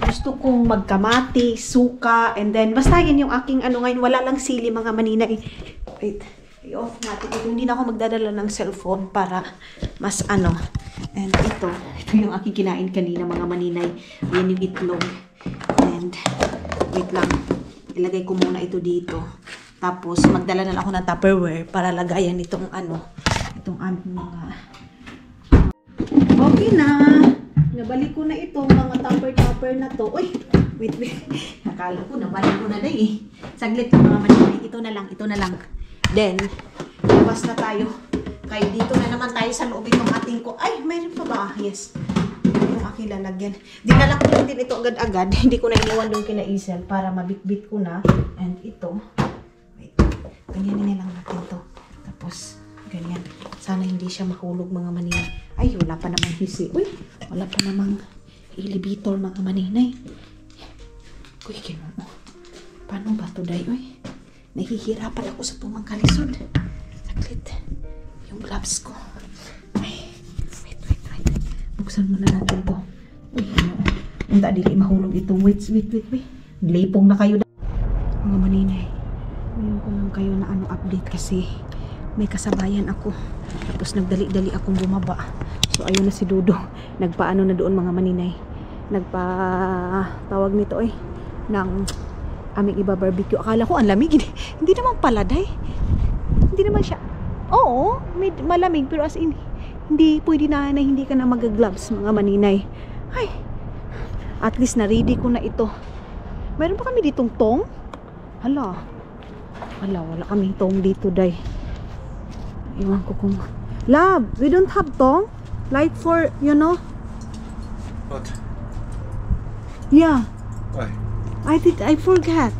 A: Gusto kong magkamati, suka, and then basta yan yung aking ano ngayon. Wala lang sili mga maninay. Wait, i-off natin. Ito, hindi na ako magdadala ng cellphone para mas ano. And ito yung aking kinain kanina mga maninay. Ayan yung itlog. And wait lang, ilagay ko muna ito dito. Tapos, magdala na ako ng Tupperware para lagayan itong ano, itong aming mga... Okay na. Nabalik ko na itong mga tupper na to. Uy, wait. Nakala ko, nabalik ko na na eh. Saglit mga maninay. Ito na lang. Then, labas na tayo. Kaya dito na naman tayo sa loob itong ating ko. Ay, mayroon pa ba? Yes. Yung aking lalagyan. Dinala ko lang din ito agad-agad. Hindi ko na iniwan doon kina Isel para mabitbit ko na. And ito. Wait. Ganyan lang natin to. Tapos, ganyan. Sana hindi siya mahulog mga maninay. Ay, wala pa namang hisi. Uy, wala pa namang elevator mga maninay. Uy, kinuno. Paano ba ito, day? Uy, nahihirapan ako sa pumangkalisod. Saglit. Yung gloves ko. Ay, wait. Buksan muna natin to. Uy, ano? Hindi dili mahulog itong. Wait. Lipong na kayo. Mga maninay. Ngayon ko lang kayo na update kasi may kasabayan ako. Tapos nagdali-dali akong bumaba. So ayun na si Dudong. Nagpaano na doon mga maninay. Tawag nito ng aming iba barbecue. Akala ko ang lamig. Hindi naman pala, day. Hindi naman siya. Oo, malamig pero as in hindi pwede na hindi ka na mag-gloves mga maninay. Ay, at least na-ready ko na ito. Meron pa kami ditong tong? Hala, wala kaming tong dito, day. Iwan ko kung... Love, we don't have tong? Like for, you know?
B: What?
A: Yeah.
B: Why?
A: I forgot.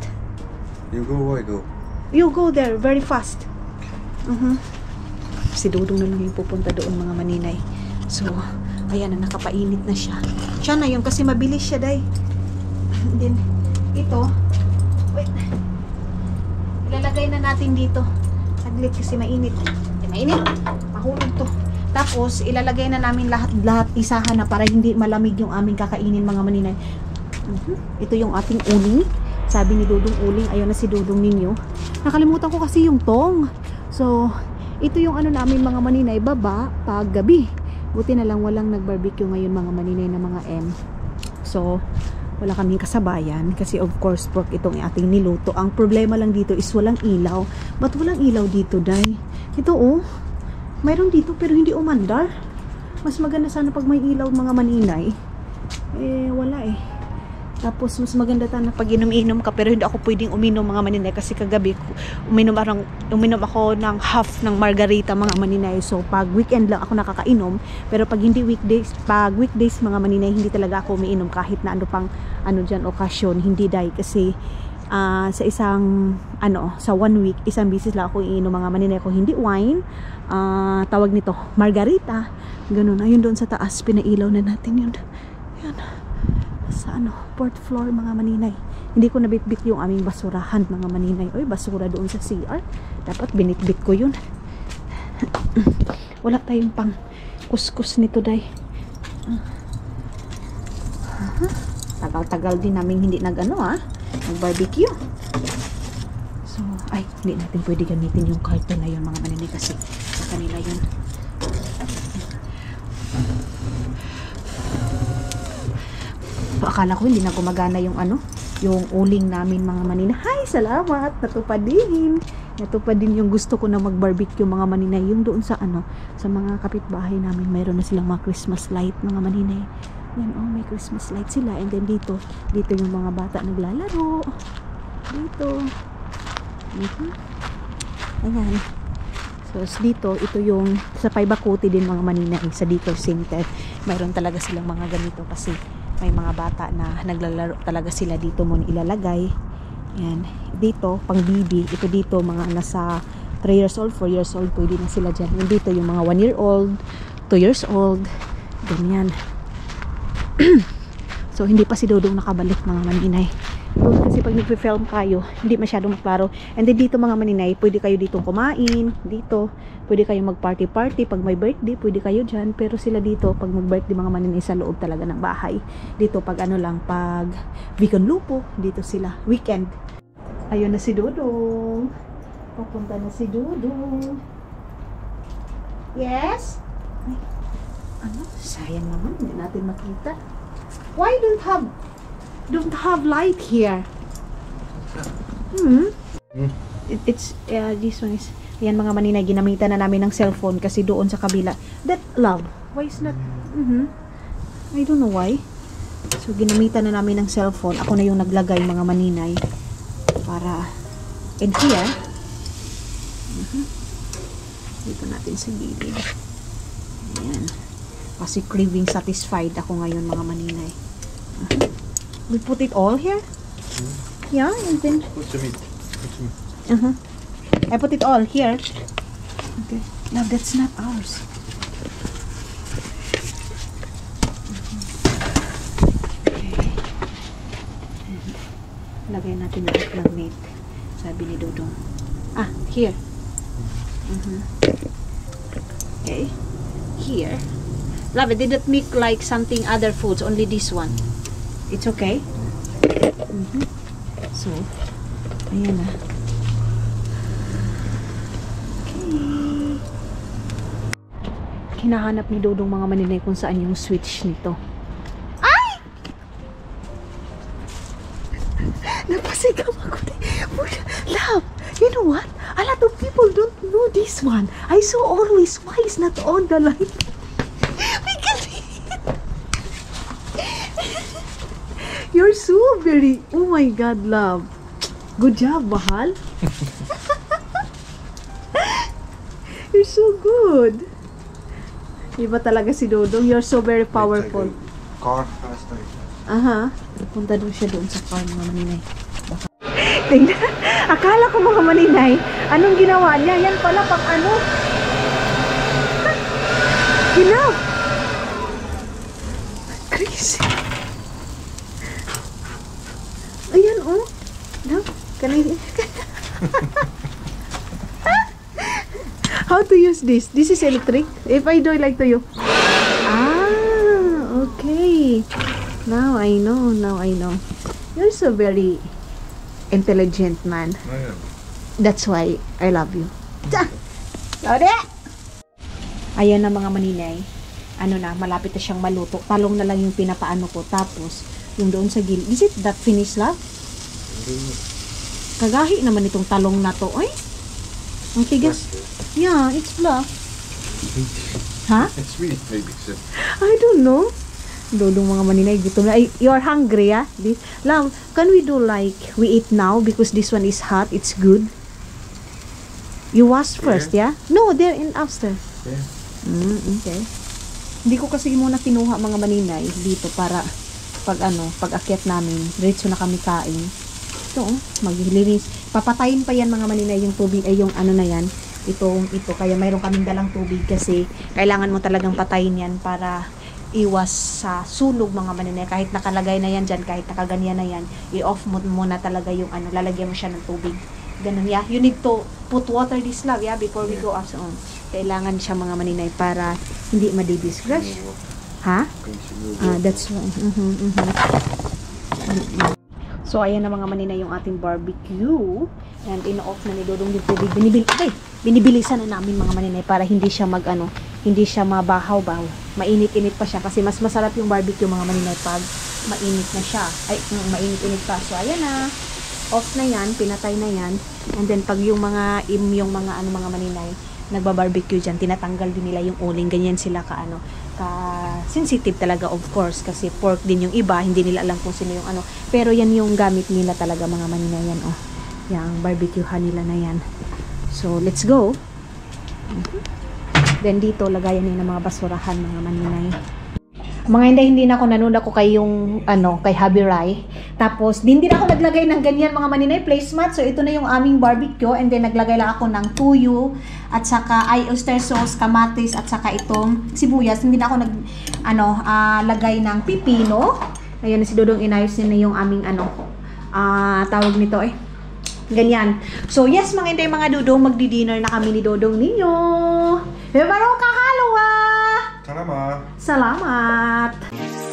B: You go, I go.
A: You go there very fast. Si Dudong na lang yung pupunta doon mga maninay. So, ayan na, nakapainit na siya. Siya na yun kasi mabilis siya, day. Then, ito. Wait. Ilalagay na natin dito. Saglit kasi mainit. Mainit. Mahulog to. Tapos, ilalagay na namin lahat isahan na para hindi malamig yung aming kakainin mga maninay. Ito yung ating uling. Sabi ni Dudong uling. Ayun na si Dudong ninyo. Nakalimutan ko kasi yung tong. So, ito yung ano namin mga maninay. Baba, pag gabi. Buti na lang walang nag-barbecue ngayon mga maninay na mga M. So, wala kaming kasabayan. Kasi of course, pork itong ating niluto. Ang problema lang dito is walang ilaw. Ba't walang ilaw dito, day? Ito mayroon dito pero hindi umandar. Mas maganda sana pag may ilaw mga maninay. Wala Tapos mas maganda sana pag inom-inom ka pero hindi ako pwedeng uminom mga maninay kasi kagabi uminom ako ng half ng margarita mga maninay. So pag weekend lang ako nakakainom pero pag hindi weekdays, mga maninay hindi talaga ako umiinom kahit na ano pang dyan okasyon, hindi dahil kasi sa isang sa 1 week isang bisis lang ako iinom mga maninay ko, hindi wine, tawag nito margarita, ganun. Ayun doon sa taas pinailaw na natin yun. Yan sa 4th floor mga maninay. Hindi ko nabitbit yung aming basurahan mga maninay. Oy, basura doon sa CR. Dapat binitbit ko yun. Wala tayong pang kuskus nito, day. Tagal-tagal din namin hindi nag-barbecue. So, hindi natin pwede gamitin yung carton na yun mga maninay kasi sa kanila yun. Akala ko hindi na gumagana yung yung uling namin mga maninay. Hi, salamat. Natupad din yung gusto ko na mag-barbecue mga maninay. Yung doon sa sa mga kapitbahay namin, mayroon na silang mga Christmas light mga maninay. Yan, may Christmas light sila. And then dito yung mga bata naglalaro. Dito. Ayan. So, dito, ito yung sa Paibakuti din mga maninay. Sa Decor Center. Mayroon talaga silang mga ganito kasi may mga bata na naglalaro talaga sila dito mo ilalagay. Yan. Dito, pang baby. Ito dito, mga nasa 3 years old, 4 years old, pwede na sila dyan. Yung dito, yung mga 1 year old, 2 years old. Ganyan. So, hindi pa si Dudong nakabalik mga maninay. Doon kasi pag nagfi-film kayo, hindi masyadong maklaro. And then dito mga maninay, pwede kayo ditong kumain, dito. Pwede kayo mag-party-party. Pag may birthday, pwede kayo dyan. Pero sila dito, pag mag-birthday mga maninay sa loob talaga ng bahay. Dito pag ano lang, pag weekend lupo, dito sila. Weekend. Ayun na si Dudong. Papunta na si Dudong. Yes? Ay, ano? Sayang naman, hindi natin makita. Why don't have light here? It's this one is yan mga maninay, ginamitan na namin ng cellphone kasi doon sa kabila. That love, why is not I don't know why. So ginamitan na namin ng cellphone. Ako na yung naglagay mga maninay para in here. Dito natin sa gilid. Ayan. Kasi craving satisfied ako ngayon mga maninay. We put it all here? Yeah, and then
B: What's the meat? What's the meat?
A: I put it all here. Okay. No, that's not ours. Okay. Lagay natin yung meat. Sabi ni Dodong. Ah, here. Okay. Here. Love it. Did it make like something other foods? Only this one. It's okay. So, ayan na. Okay. Hinahanap ni Dodong mga maninay kung saan yung switch nito. Ay! Napasigaw ako. Love, you know what? A lot of people don't know this one. I saw always why is not on the light. You're so very, oh my God, love. Good job, mahal. You're so good. Iba talaga si Dodong. You're so very powerful.
B: Car faster.
A: Aha. Punta doon siya doon sa car mga maninay. Tingnan. Akala ko mga maninay, anong ginawa niya? Yan pala pang ano. Enough. Crazy. Ayan, oh. No? Can I... How to use this? This is electric. If I do it like to you. Ah, okay. Now I know. Now I know. You're so very intelligent man.
B: I am.
A: That's why I love you. Lode! Ayan na mga maninay. Ano na, malapit na siyang maluto. Talong na lang yung pinapaano ko. Tapos, yung doon sa gilid. Is it that finished, love? Kagahi naman itong talong na to. Ay! Okay, guys. Yeah, it's fluff. Ha?
B: It's sweet, maybe. So.
A: I don't know. Dodong mga maninay, gutom na. Ay, you're hungry, ah? This, love, can we do like, we eat now because this one is hot, it's good? You wash first, yeah? No, they're in upstairs.
B: Yeah.
A: Okay. Hindi ko kasi muna kinuha mga maninay dito para pag ano, pag akyat namin, diretso na kami kain. Ito, maglilinis. Papatayin pa yan mga maninay yung tubig, ay yung ano na yan. Ito, kaya mayroon kaming dalang tubig kasi kailangan mo talagang patayin yan para iwas sa sunog mga maninay. Kahit nakalagay na yan dyan, kahit nakaganyan na yan, i-off mo muna talaga yung ano, lalagyan mo siya ng tubig. Ganun, yeah. You need to put water this love, yeah, before we go up. So, kailangan siya mga maninay para hindi madidisgrace. Ha? That's right. So, ayan na mga maninay yung ating barbecue. And in-off na ni Dodong yung tubig. Binibilisan na namin mga maninay para hindi siya hindi siya mabahaw-baw. Mainit-init pa siya kasi mas masarap yung barbecue mga maninay pag mainit na siya. Ay, mainit-init pa. So, ayan na. Off na yan, pinatay na yan. And then pag yung mga mga maninay nagbabarbecue dyan, tinatanggal din nila yung uling. Ganyan sila ka sensitive talaga, of course, kasi pork din yung iba, hindi nila alam kung sino yung ano. Pero yan yung gamit nila talaga mga maninay yan, oh. Yung barbecuehan nila na yan. So, let's go. Then dito, lagayan nila ng mga basurahan mga maninay. Mga hindi na ako nanood ako kay yung kay Habi Rai. Tapos din ako naglagay ng ganyan mga maninay placemat. So ito na yung aming barbecue and then naglagay lang ako ng tuyo at saka oyster sauce, kamatis at saka itong sibuyas. Hindi na ako lagay ng pipino. Ayun si Dodong inayos niya na yung aming tawag nito ganyan. So yes mga inday mga dudong, magdi-dinner na kami ni Dodong ninyo. Pero kakalo
B: Salamat.
A: Salamat.